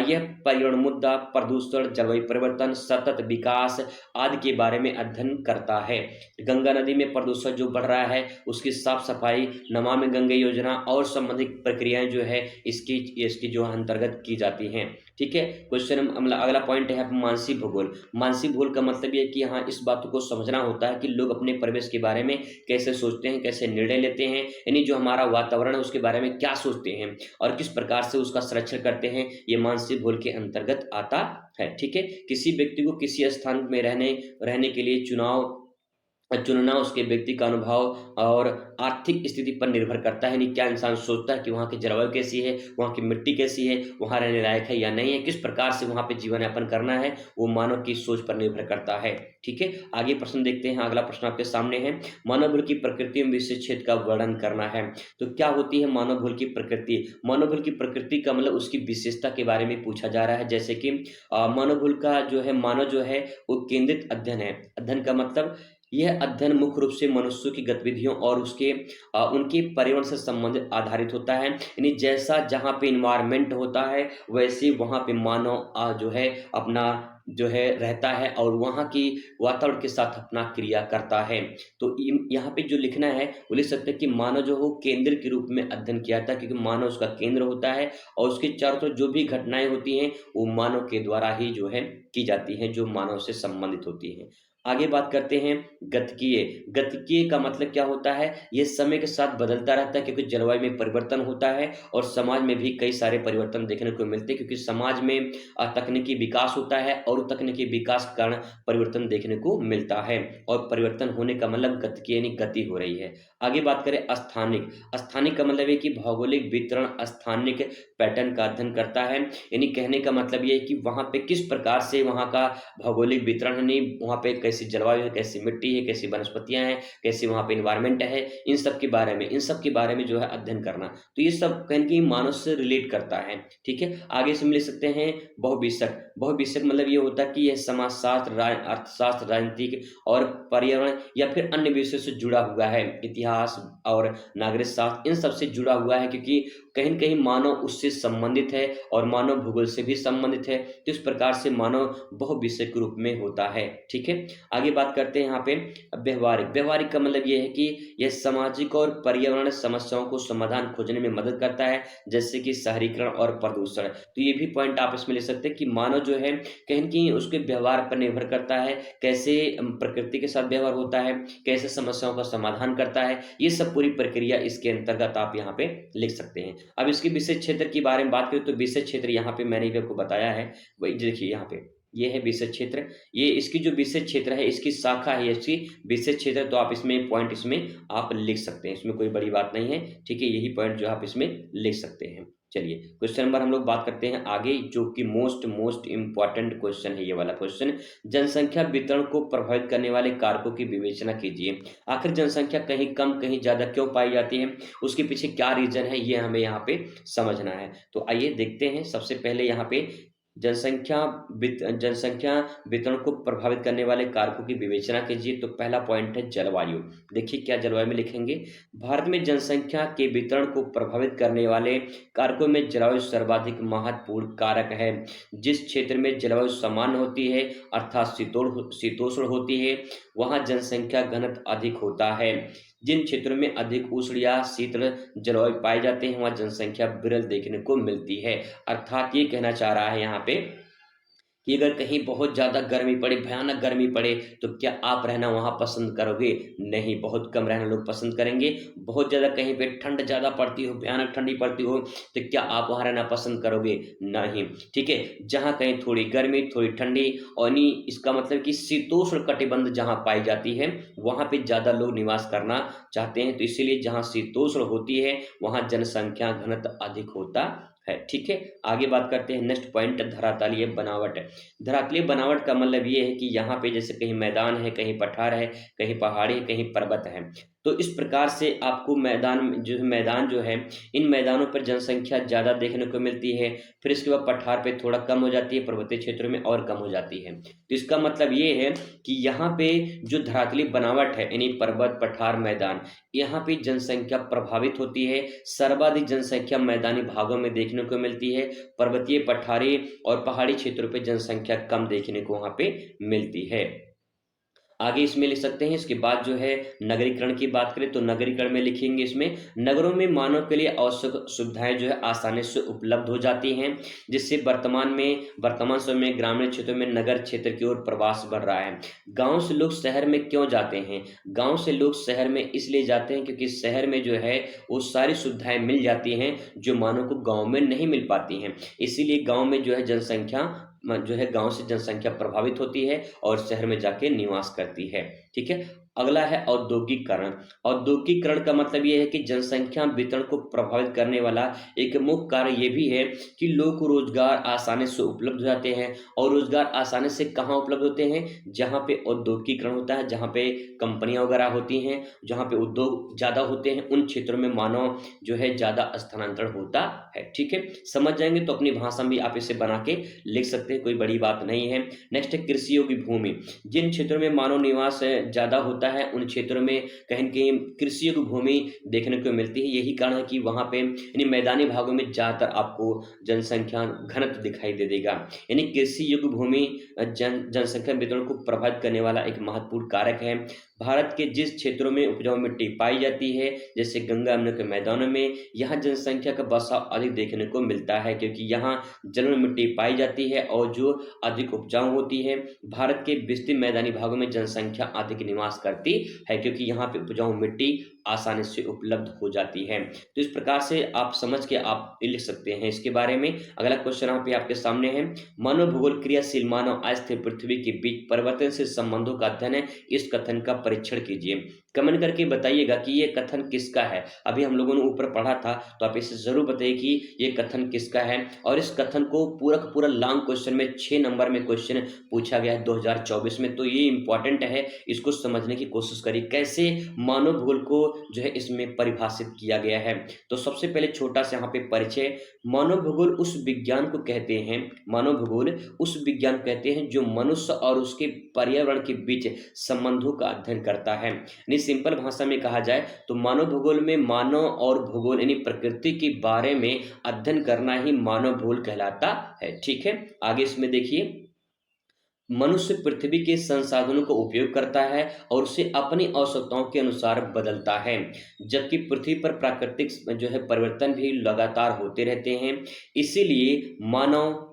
यह पर्यावरण मुद्दा, प्रदूषण, जलवायु परिवर्तन, सतत विकास, विकास आदि के बारे में अध्ययन करता है। गंगा नदी में प्रदूषण जो बढ़ रहा है उसकी साफ सफाई, नमामि गंगे योजना और संबंधित प्रक्रियाएं जो है इसकी इसकी जो अंतर्गत की जाती हैं। ठीक है, क्वेश्चन अगला पॉइंट है मानसिक भूगोल। मानसिक भूगोल का मतलब ये है कि यहाँ इस बात को समझना होता है कि लोग अपने परिवेश के बारे में कैसे सोचते हैं, कैसे निर्णय लेते हैं, यानी जो हमारा वातावरण है उसके बारे में क्या सोचते हैं और किस प्रकार से उसका संरक्षण करते हैं, ये मानसिक भूगोल के अंतर्गत आता है। ठीक है, किसी व्यक्ति को किसी स्थान में रहने के लिए चुनना उसके व्यक्ति का अनुभव और आर्थिक स्थिति पर निर्भर करता है, यानी क्या इंसान सोचता है कि वहाँ की जलवायु कैसी है, वहाँ की मिट्टी कैसी है, वहाँ रहने लायक है या नहीं है, किस प्रकार से वहाँ पे जीवन यापन करना है, वो मानव की सोच पर निर्भर करता है। ठीक है, आगे प्रश्न देखते हैं। अगला प्रश्न आपके सामने है, मानव भूल की प्रकृति में विशेष क्षेत्र का वर्णन करना है। तो क्या होती है मानव भूल की प्रकृति? मानव भूल की प्रकृति का मतलब उसकी विशेषता के बारे में पूछा जा रहा है। जैसे कि मानव भूल का जो है मानव जो है वो केंद्रित अध्ययन है। अध्ययन का मतलब यह अध्ययन मुख्य रूप से मनुष्यों की गतिविधियों और उनके पर्यावरण से संबंधित आधारित होता है, यानी जैसा जहाँ पे इन्वायरमेंट होता है वैसे वहाँ पे मानव जो है अपना जो है रहता है और वहाँ की वातावरण के साथ अपना क्रिया करता है। तो यहाँ पे जो लिखना है वो लिख सकते हैं कि मानव जो हो केंद्र के रूप में अध्ययन किया था, क्योंकि मानव उसका केंद्र होता है और उसके चारों तरफ जो भी घटनाएं होती हैं वो मानव के द्वारा ही जो है की जाती हैं, जो मानव से संबंधित होती हैं। आगे बात करते हैं गतिकीय। गतिकीय का मतलब क्या होता है? ये समय के साथ बदलता रहता है, क्योंकि जलवायु में परिवर्तन होता है और समाज में भी कई सारे परिवर्तन देखने को मिलते हैं, क्योंकि समाज में तकनीकी विकास होता है और तकनीकी विकास के कारण परिवर्तन देखने को मिलता है और परिवर्तन होने का मतलब गतिकीय यानी गति हो रही है। आगे बात करें स्थानिक। स्थानिक का मतलब है कि भौगोलिक वितरण स्थानिक पैटर्न का अध्ययन करता है, यानी कहने का मतलब ये है कि वहाँ पे किस प्रकार से वहाँ का भौगोलिक वितरण है, नहीं वहाँ पे कैसी जलवायु है, कैसी मिट्टी है, कैसी वनस्पतियां हैं, कैसी वहाँ पे इन्वायरमेंट है, इन सब के बारे में जो है अध्ययन करना। तो ये सब कहीं कि मानव से रिलेट करता है। ठीक है, आगे से हम ले सकते हैं बहुविषयक। बहुविषयक मतलब ये होता है कि यह समाजशास्त्र, अर्थशास्त्र, राजनीतिक और पर्यावरण या फिर अन्य विषयों से जुड़ा हुआ है। इतिहास और नागरिक शास्त्र इन सब से जुड़ा हुआ है, क्योंकि कहीं न कहीं मानव उससे संबंधित है और मानव भूगोल से भी संबंधित है। तो इस प्रकार से मानव बहुविषयक रूप में होता है। ठीक है, आगे बात करते हैं यहाँ पे व्यवहारिक। व्यवहारिक का मतलब ये है कि यह सामाजिक और पर्यावरण समस्याओं को समाधान खोजने में मदद करता है, जैसे कि शहरीकरण और प्रदूषण। तो ये भी पॉइंट आप इसमें ले सकते हैं कि मानव जो है कहीं न कहीं उसके व्यवहार पर निर्भर करता है, कैसे प्रकृति के साथ व्यवहार होता है, कैसे समस्याओं का समाधान करता है, ये सब पूरी प्रक्रिया इसके अंतर्गत आप यहाँ पे लिख सकते हैं। अब इसके विशेष क्षेत्र के बारे में बात करें तो विशेष क्षेत्र यहाँ पे मैंने भी आपको बताया है, वही देखिए यहाँ पे ये है विशेष क्षेत्र। ये इसकी जो विशेष क्षेत्र है इसकी शाखा है इसकी विशेष क्षेत्र, तो आप इसमें पॉइंट इसमें आप लिख सकते हैं, इसमें कोई बड़ी बात नहीं है। ठीक है, यही पॉइंट जो आप इसमें लिख सकते हैं। चलिए क्वेश्चन नंबर हम लोग बात करते हैं आगे, जो कि मोस्ट इंपॉर्टेंट क्वेश्चन है ये वाला क्वेश्चन। जनसंख्या वितरण को प्रभावित करने वाले कारकों की विवेचना कीजिए। आखिर जनसंख्या कहीं कम कहीं ज्यादा क्यों पाई जाती है, उसके पीछे क्या रीजन है, ये हमें यहाँ पे समझना है। तो आइए देखते हैं। सबसे पहले यहाँ पे जनसंख्या वितरण को प्रभावित करने वाले कारकों की विवेचना कीजिए। तो पहला पॉइंट है जलवायु। देखिए क्या जलवायु में लिखेंगे, भारत में जनसंख्या के वितरण को प्रभावित करने वाले कारकों में जलवायु सर्वाधिक महत्वपूर्ण कारक है। जिस क्षेत्र में जलवायु सामान्य होती है अर्थात शीतोष्ण होती है वहाँ जनसंख्या घनत्व अधिक होता है। जिन क्षेत्रों में अधिक उष्ण या शीतल जलवायु पाए जाते हैं वहाँ जनसंख्या विरल देखने को मिलती है। अर्थात ये कहना चाह रहा है यहाँ पे कि अगर कहीं बहुत ज़्यादा गर्मी पड़े, भयानक गर्मी पड़े, तो क्या आप रहना वहाँ पसंद करोगे? नहीं, बहुत कम रहना लोग पसंद करेंगे। बहुत ज़्यादा कहीं पे ठंड ज़्यादा पड़ती हो, भयानक ठंडी पड़ती हो, तो क्या आप वहाँ रहना पसंद करोगे? नहीं। ठीक है, जहाँ कहीं थोड़ी गर्मी थोड़ी ठंडी और नहीं, इसका मतलब कि शीतोष्ण कटिबंध जहाँ पाई जाती है वहाँ पे ज़्यादा लोग निवास करना चाहते हैं। तो इसीलिए जहाँ शीतोष्ण होती है वहाँ जनसंख्या घनत्व अधिक होता है। ठीक है, आगे बात करते हैं। नेक्स्ट पॉइंट धरातलीय बनावट। धरातलीय बनावट का मतलब ये है कि यहाँ पे जैसे कहीं मैदान है, कहीं पठार है, कहीं पहाड़ी है, कहीं पर्वत है, तो इस प्रकार से आपको मैदान जो है, इन मैदानों पर जनसंख्या ज़्यादा देखने को मिलती है। फिर इसके बाद पठार पे थोड़ा कम हो जाती है, पर्वतीय क्षेत्रों में और कम हो जाती है। तो इसका मतलब ये है कि यहाँ पे जो धरातली बनावट है, यानी पर्वत, पठार, मैदान, यहाँ पे जनसंख्या प्रभावित होती है। सर्वाधिक जनसंख्या मैदानी भागों में देखने को मिलती है। पर्वतीय, पठारी और पहाड़ी क्षेत्रों पे जनसंख्या कम देखने को वहाँ पे मिलती है। आगे इसमें लिख सकते हैं। इसके बाद जो है नगरीकरण की बात करें तो नगरीकरण में लिखेंगे इसमें, नगरों में मानव के लिए आवश्यक सुविधाएं जो है आसानी से उपलब्ध हो जाती हैं, जिससे वर्तमान समय में ग्रामीण क्षेत्रों में नगर क्षेत्र की ओर प्रवास बढ़ रहा है। गांव से लोग शहर में क्यों जाते हैं? गांव से लोग शहर में इसलिए जाते हैं क्योंकि शहर में जो है वो सारी सुविधाएं मिल जाती हैं जो मानव को गाँव में नहीं मिल पाती हैं। इसीलिए गाँव में जो है गांव से जनसंख्या प्रभावित होती है और शहर में जाके निवास करती है। ठीक है। अगला है औद्योगिकरण। औद्योगिकरण का मतलब ये है कि जनसंख्या वितरण को प्रभावित करने वाला एक मुख्य कार्य ये भी है कि लोग को रोजगार आसानी से उपलब्ध हो जाते हैं। और रोजगार आसानी से कहाँ उपलब्ध होते हैं? जहाँ पे औद्योगिकरण होता है, जहाँ पे कंपनियां वगैरह होती हैं, जहाँ पे उद्योग ज्यादा होते हैं, उन क्षेत्रों में मानव जो है ज्यादा स्थानांतरण होता है। ठीक है, समझ जाएंगे तो अपनी भाषा में आप इसे बना के लिख सकते हैं, कोई बड़ी बात नहीं है। नेक्स्ट है कृषि योग्य भूमि। जिन क्षेत्रों में मानव निवास ज्यादा होता है उन क्षेत्रों में कहीं न कहीं कृषि योग्य भूमि देखने को मिलती है। यही कारण है कि वहां पे यानी मैदानी भागों में ज्यादातर आपको जनसंख्या घनत्व दिखाई दे देगा। यानी कृषि योग्य भूमि जनसंख्या वितरण को प्रभावित करने वाला एक महत्वपूर्ण कारक है। भारत के जिस क्षेत्रों में उपजाऊ मिट्टी पाई जाती है, जैसे गंगा यमुना के मैदानों में, यहाँ जनसंख्या का बसाव अधिक देखने को मिलता है क्योंकि यहाँ जलोढ़ मिट्टी पाई जाती है और जो अधिक उपजाऊ होती है। भारत के विस्तृत मैदानी भागों में जनसंख्या अधिक निवास करती है क्योंकि यहाँ पे उपजाऊ मिट्टी आसानी से उपलब्ध हो जाती है। तो इस प्रकार से आप समझ के आप लिख सकते हैं इसके बारे में। अगला क्वेश्चन यहाँ पे आपके सामने है, मानव भूगोल क्रियाशील मानव अस्थिर पृथ्वी के बीच परिवर्तन से संबंधों का अध्ययन है, इस कथन का परीक्षण कीजिए। कमेंट करके बताइएगा कि ये कथन किसका है। अभी हम लोगों ने ऊपर पढ़ा था तो आप इसे जरूर बताइए कि ये कथन किसका है। और इस कथन को पूरा का पूरा लॉन्ग क्वेश्चन में 6 नंबर में क्वेश्चन पूछा गया है 2024 में, तो ये इंपॉर्टेंट है, इसको समझने की कोशिश करिए कैसे मानव भूगोल को जो है इसमें परिभाषित किया गया है। तो सबसे पहले छोटा सा यहाँ पे परिचय, मानव भूगोल उस विज्ञान को कहते हैं, मानव भूगोल उस विज्ञान कहते हैं जो मनुष्य और उसके पर्यावरण के बीच संबंधों का अध्ययन करता है। यानी सिंपल भाषा में कहा जाए तो मानव भूगोल में मानव और भूगोल यानी प्रकृति के बारे में अध्ययन करना ही मानव भूगोल कहलाता है। ठीक है, आगे इसमें देखिए, मनुष्य पृथ्वी के संसाधनों का उपयोग करता है और उसे अपनी आवश्यकताओं के अनुसार बदलता है, जबकि पृथ्वी पर प्राकृतिक जो है परिवर्तन भी लगातार होते रहते हैं। इसीलिए मानव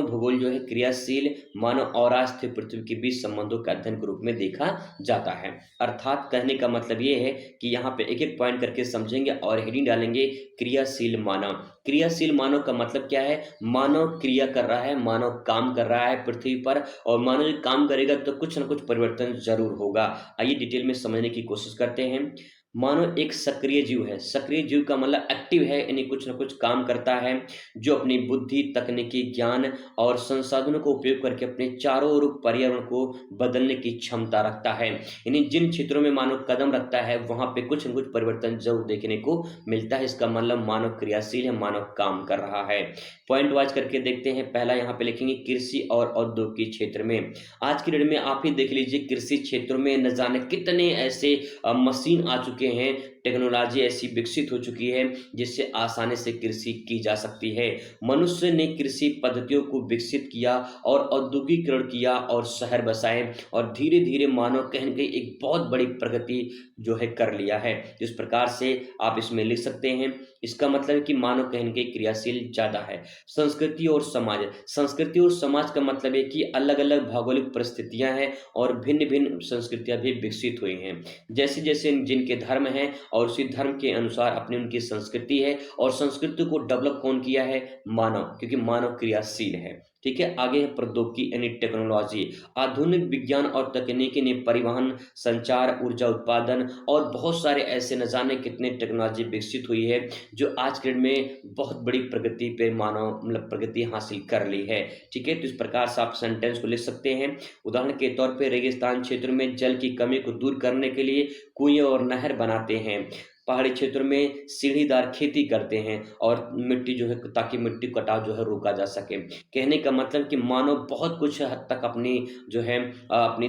भूगोल जो है क्रियाशील मानव और अस्थिर पृथ्वी के बीच संबंधों के अध्ययन के रूप में देखा जाता है। अर्थात कहने का मतलब ये है कि यहाँ पे एक एक पॉइंट करके समझेंगे और हेडिंग डालेंगे क्रियाशील मानव। क्रियाशील मानव का मतलब क्या है? मानव क्रिया कर रहा है, मानव काम कर रहा है पृथ्वी पर, और मानव जब काम करेगा तो कुछ ना कुछ परिवर्तन जरूर होगा। आइए डिटेल में समझने की कोशिश करते हैं। मानव एक सक्रिय जीव है। सक्रिय जीव का मतलब एक्टिव है, यानी कुछ ना कुछ काम करता है, जो अपनी बुद्धि, तकनीकी ज्ञान और संसाधनों को उपयोग करके अपने चारों ओर पर्यावरण को बदलने की क्षमता रखता है। यानी जिन क्षेत्रों में मानव कदम रखता है वहां पे कुछ न कुछ परिवर्तन जरूर देखने को मिलता है। इसका मतलब मानव क्रियाशील है, मानव काम कर रहा है। पॉइंट वाइज करके देखते हैं। पहला यहाँ पे लिखेंगे कृषि और औद्योगिक क्षेत्र में। आज की डेट में आप ही देख लीजिए, कृषि क्षेत्रों में न जाने कितने ऐसे मशीन आ चुके हैं, टेक्नोलॉजी ऐसी विकसित हो चुकी है जिससे आसानी से कृषि की जा सकती है। मनुष्य ने कृषि पद्धतियों को विकसित किया और औद्योगिकरण किया और शहर बसाए, और धीरे धीरे मानव कहीं न कहीं एक बहुत बड़ी प्रगति जो है कर लिया है। इस प्रकार से आप इसमें लिख सकते हैं। इसका मतलब है कि मानव कहीं न कहीं क्रियाशील ज्यादा है। संस्कृति और समाज। संस्कृति और समाज का मतलब है कि अलग अलग भौगोलिक परिस्थितियां हैं और भिन्न भिन्न संस्कृतियां भी विकसित हुई हैं। जैसे जैसे जिनके धर्म हैं और उसी धर्म के अनुसार अपनी उनकी संस्कृति है, और संस्कृति को डेवलप कौन किया है? मानव, क्योंकि मानव क्रियाशील है। ठीक है। आगे है प्रौद्योगिकी यानी टेक्नोलॉजी। आधुनिक विज्ञान और तकनीकी ने परिवहन, संचार, ऊर्जा उत्पादन और बहुत सारे ऐसे न जाने कितने टेक्नोलॉजी विकसित हुई है, जो आज के डेट में बहुत बड़ी प्रगति पे मानव मतलब प्रगति हासिल कर ली है। ठीक है, तो इस प्रकार से आप सेंटेंस को लिख सकते हैं। उदाहरण के तौर पे रेगिस्तान क्षेत्र में जल की कमी को दूर करने के लिए कुएं और नहर बनाते हैं। पहाड़ी क्षेत्र में सीढ़ीदार खेती करते हैं और मिट्टी जो है ताकि मिट्टी कटाव जो है रोका जा सके। कहने का मतलब कि मानव बहुत कुछ हद तक अपनी जो है अपनी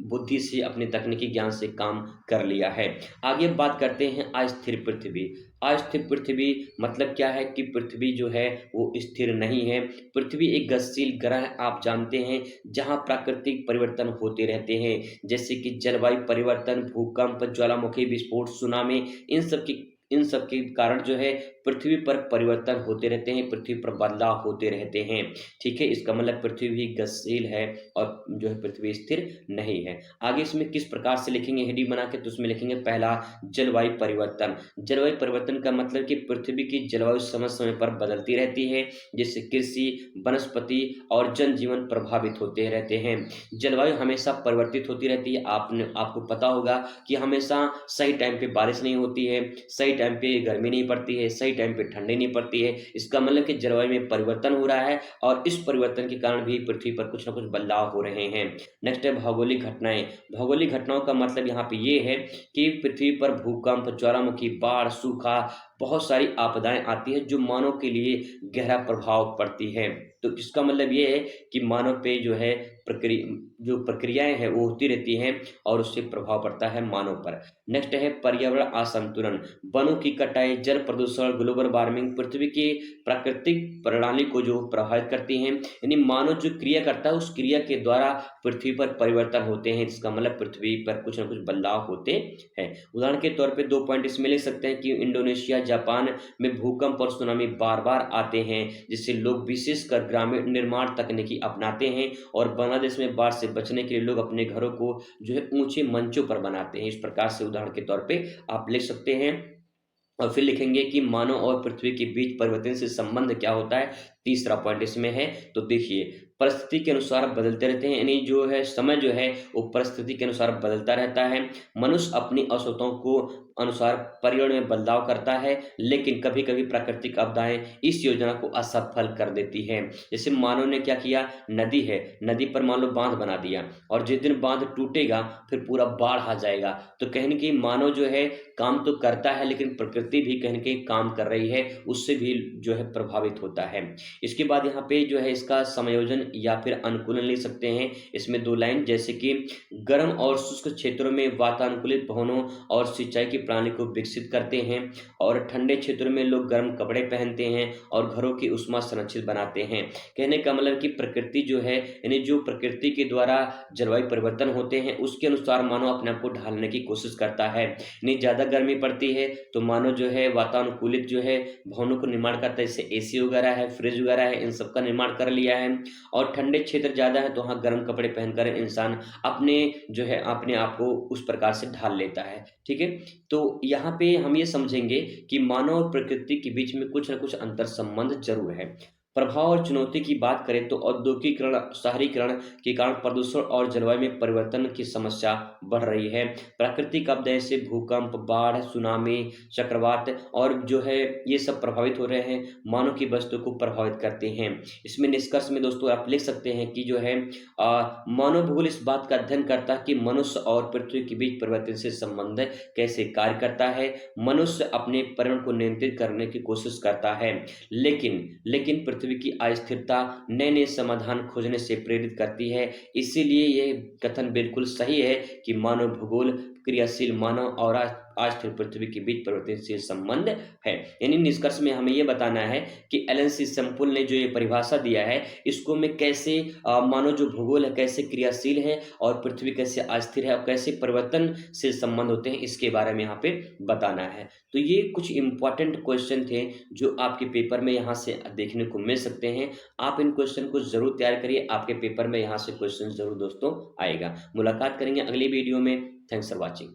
बुद्धि से, अपने तकनीकी ज्ञान से काम कर लिया है। आगे बात करते हैं अस्थिर पृथ्वी। अस्थिर पृथ्वी मतलब क्या है कि पृथ्वी जो है वो स्थिर नहीं है। पृथ्वी एक गतिशील ग्रह आप जानते हैं, जहाँ प्राकृतिक परिवर्तन होते रहते हैं, जैसे कि जलवायु परिवर्तन, भूकंप, ज्वालामुखी विस्फोट, सुनामी, इन सब के कारण जो है पृथ्वी पर परिवर्तन होते रहते हैं, पृथ्वी पर बदलाव होते रहते हैं। ठीक है, इसका मतलब पृथ्वी भी गतिशील है और जो है पृथ्वी स्थिर नहीं है। आगे इसमें किस प्रकार से लिखेंगे हेडिंग बना के, तो उसमें लिखेंगे पहला जलवायु परिवर्तन। जलवायु परिवर्तन का मतलब कि पृथ्वी की जलवायु समय समय पर बदलती रहती है, जिससे कृषि, वनस्पति और जनजीवन प्रभावित होते रहते हैं। जलवायु हमेशा परिवर्तित होती रहती है। आपको पता होगा कि हमेशा सही टाइम पे बारिश नहीं होती है, सही टाइम पे गर्मी नहीं पड़ती है, सही टाइम पे ठंडी नहीं पड़ती है। इसका मतलब कि जलवायु में परिवर्तन हो रहा है और इस परिवर्तन के कारण भी पृथ्वी पर कुछ ना कुछ बदलाव हो रहे हैं। नेक्स्ट है भौगोलिक घटनाएं। भौगोलिक घटनाओं का मतलब यहाँ पे ये है कि पृथ्वी पर भूकंप, ज्वालामुखी, बाढ़, सूखा, बहुत सारी आपदाएं आती है जो मानव के लिए गहरा प्रभाव पड़ती है। तो इसका मतलब ये है कि मानव पे जो है जो प्रक्रियाएं हैं वो होती रहती हैं और उससे प्रभाव पड़ता है मानव पर। नेक्स्ट है पर्यावरण असंतुलन। वनों की कटाई, जल प्रदूषण, ग्लोबल वार्मिंग पृथ्वी की प्राकृतिक प्रणाली को जो प्रभावित करती हैं, यानी मानव जो क्रिया करता है उस क्रिया के द्वारा पृथ्वी पर परिवर्तन होते हैं। इसका मतलब पृथ्वी पर कुछ ना कुछ बदलाव होते हैं। उदाहरण के तौर पे 2 पॉइंट इसमें लिख सकते हैं कि इंडोनेशिया, जापान में भूकंप और सुनामी बार-बार आते हैं, जिससे लोग विशेषकर ग्रामीण निर्माण तकनीकी अपनाते हैं और बांग्लादेश में बाढ़ से बचने के लिए लोग अपने घरों को जो है ऊंचे मंचों पर बनाते हैं। इस प्रकार से उदाहरण के तौर पे आप लिख सकते हैं। और फिर लिखेंगे कि मानव और पृथ्वी के बीच परिवर्तन से संबंध क्या होता है। तीसरा पॉइंट इसमें है, तो देखिए परिस्थिति के अनुसार बदलते रहते हैं, यानी जो है समय जो है वो परिस्थिति के अनुसार बदलता रहता है। मनुष्य अपनी आवश्यकताओं को अनुसार पर्यावरण में बदलाव करता है, लेकिन कभी कभी प्राकृतिक आपदाएं इस योजना को असफल कर देती है। जैसे मानव ने क्या किया, नदी है, नदी पर मान लो बांध बना दिया और जिस दिन बांध टूटेगा फिर पूरा बाढ़ आ जाएगा। तो कहने की मानव जो है काम तो करता है, लेकिन प्रकृति भी कहीं न कहीं काम कर रही है, उससे भी जो है प्रभावित होता है। इसके बाद यहाँ पे जो है इसका समायोजन या फिर अनुकूलन लिख सकते हैं। इसमें 2 लाइन, जैसे कि गर्म और शुष्क क्षेत्रों में वातानुकूलित भवनों और सिंचाई की प्रणाली को विकसित करते हैं और ठंडे क्षेत्रों में लोग गर्म कपड़े पहनते हैं और घरों की ऊष्मा संरक्षित बनाते हैं। कहने का मतलब कि प्रकृति जो है, यानी जो प्रकृति के द्वारा जलवायु परिवर्तन होते हैं उसके अनुसार मानव अपने आप को ढालने की कोशिश करता है। नहीं ज़्यादा गर्मी पड़ती है तो मानव जो है वातानुकूलित जो है भवनों को निर्माण करता है, जैसे एसी वगैरह है, फ्रिज वगैरह है, इन सब का निर्माण कर लिया है। और ठंडे क्षेत्र ज़्यादा है तो वहाँ गर्म कपड़े पहनकर इंसान अपने जो है अपने आप को उस प्रकार से ढाल लेता है। ठीक है, तो यहाँ पे हम ये समझेंगे कि मानव और प्रकृति के बीच में कुछ न कुछ अंतर संबंध जरूर है। प्रभाव और चुनौती की बात करें तो औद्योगिकीकरण, शहरीकरण के कारण प्रदूषण और जलवायु में परिवर्तन की समस्या बढ़ रही है। प्राकृतिक आपदाएं से भूकंप, बाढ़, सुनामी, चक्रवात और जो है ये सब प्रभावित हो रहे हैं, मानव की वस्तु को प्रभावित करते हैं। इसमें निष्कर्ष में दोस्तों आप लिख सकते हैं कि जो है मानव भूगोल इस बात का अध्ययन करता है कि मनुष्य और पृथ्वी के बीच परिवर्तनशील संबंध कैसे कार्य करता है। मनुष्य अपने पर्यावरण को नियंत्रित करने की कोशिश करता है, लेकिन पृथ्वी की अस्थिरता नए नए समाधान खोजने से प्रेरित करती है। इसीलिए यह कथन बिल्कुल सही है कि मानव भूगोल क्रियाशील मानव और अस्थिर पृथ्वी के बीच परिवर्तनशील संबंध है। यानी निष्कर्ष में हमें यह बताना है कि एलन सी संपुल ने जो ये परिभाषा दिया है, इसको में कैसे मानव जो भूगोल है कैसे क्रियाशील है और पृथ्वी कैसे अस्थिर है और कैसे परिवर्तनशील संबंध होते हैं, इसके बारे में यहाँ पे बताना है। तो ये कुछ इंपॉर्टेंट क्वेश्चन थे जो आपके पेपर में यहाँ से देखने को मिल सकते हैं। आप इन क्वेश्चन को जरूर तैयार करिए, आपके पेपर में यहाँ से क्वेश्चन जरूर दोस्तों आएगा। मुलाकात करेंगे अगली वीडियो में। Thanks for watching.